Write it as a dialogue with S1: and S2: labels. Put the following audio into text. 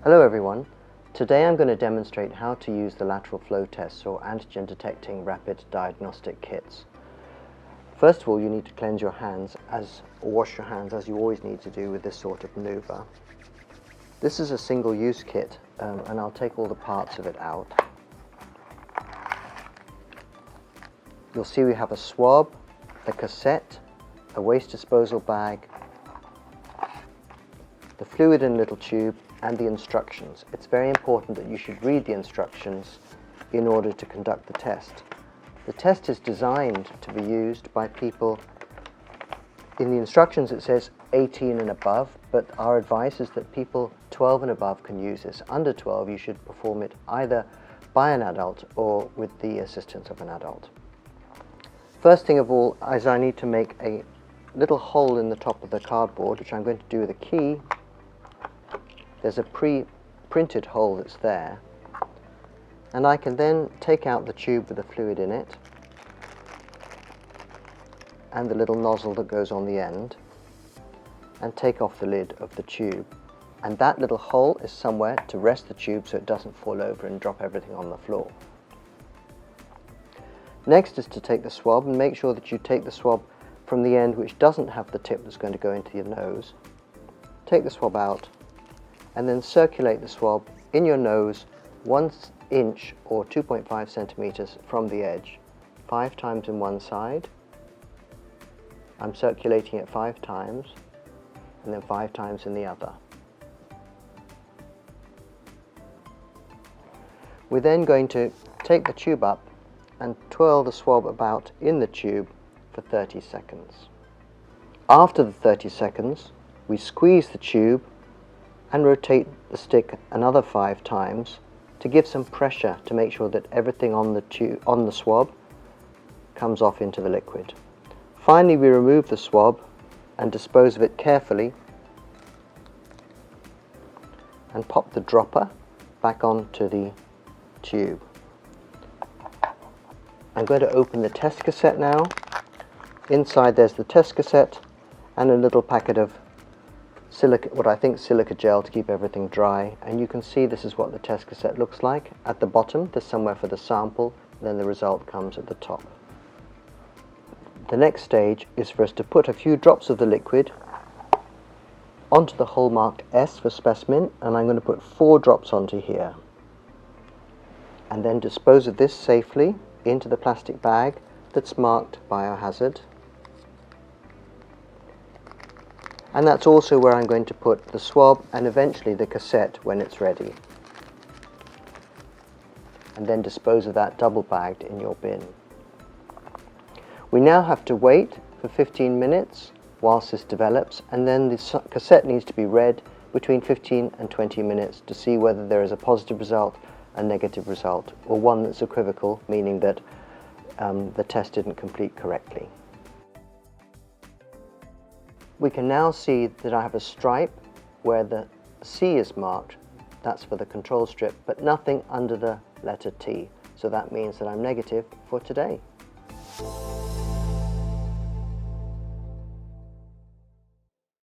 S1: Hello everyone. Today I'm going to demonstrate how to use the lateral flow tests or antigen detecting rapid diagnostic kits. First of all, you need to cleanse your hands or wash your hands as you always need to do with this sort of maneuver. This is a single-use kit and I'll take all the parts of it out. You'll see we have a swab, a cassette, a waste disposal bag, the fluid in a little tube, and the instructions. It's very important that you should read the instructions in order to conduct the test. The test is designed to be used by people, in the instructions it says 18 and above, but our advice is that people 12 and above can use this. Under 12 you should perform it either by an adult or with the assistance of an adult. First thing of all is I need to make a little hole in the top of the cardboard, which I'm going to do with a key. There's a pre-printed hole that's there, and I can then take out the tube with the fluid in it and the little nozzle that goes on the end and take off the lid of the tube, and that little hole is somewhere to rest the tube so it doesn't fall over and drop everything on the floor. Next is to take the swab and make sure that you take the swab from the end which doesn't have the tip that's going to go into your nose. Take the swab out and then circulate the swab in your nose 1 inch or 2.5 centimeters from the edge, 5 times in one side. I'm circulating it 5 times and then 5 times in the other. We're then going to take the tube up and twirl the swab about in the tube for 30 seconds. After the 30 seconds, we squeeze the tube and rotate the stick another 5 times to give some pressure to make sure that everything on the swab comes off into the liquid. Finally, we remove the swab and dispose of it carefully and pop the dropper back onto the tube. I'm going to open the test cassette now. Inside there's the test cassette and a little packet of silica gel to keep everything dry, and you can see this is what the test cassette looks like. At the bottom there's somewhere for the sample, then the result comes at the top. The next stage is for us to put a few drops of the liquid onto the hole marked S for specimen, and I'm going to put 4 drops onto here, and then dispose of this safely into the plastic bag that's marked biohazard. And that's also where I'm going to put the swab and eventually the cassette when it's ready. And then dispose of that double bagged in your bin. We now have to wait for 15 minutes whilst this develops, and then the cassette needs to be read between 15 and 20 minutes to see whether there is a positive result, a negative result, or one that's equivocal, meaning that the test didn't complete correctly. We can now see that I have a stripe where the C is marked, that's for the control strip, but nothing under the letter T. So that means that I'm negative for today.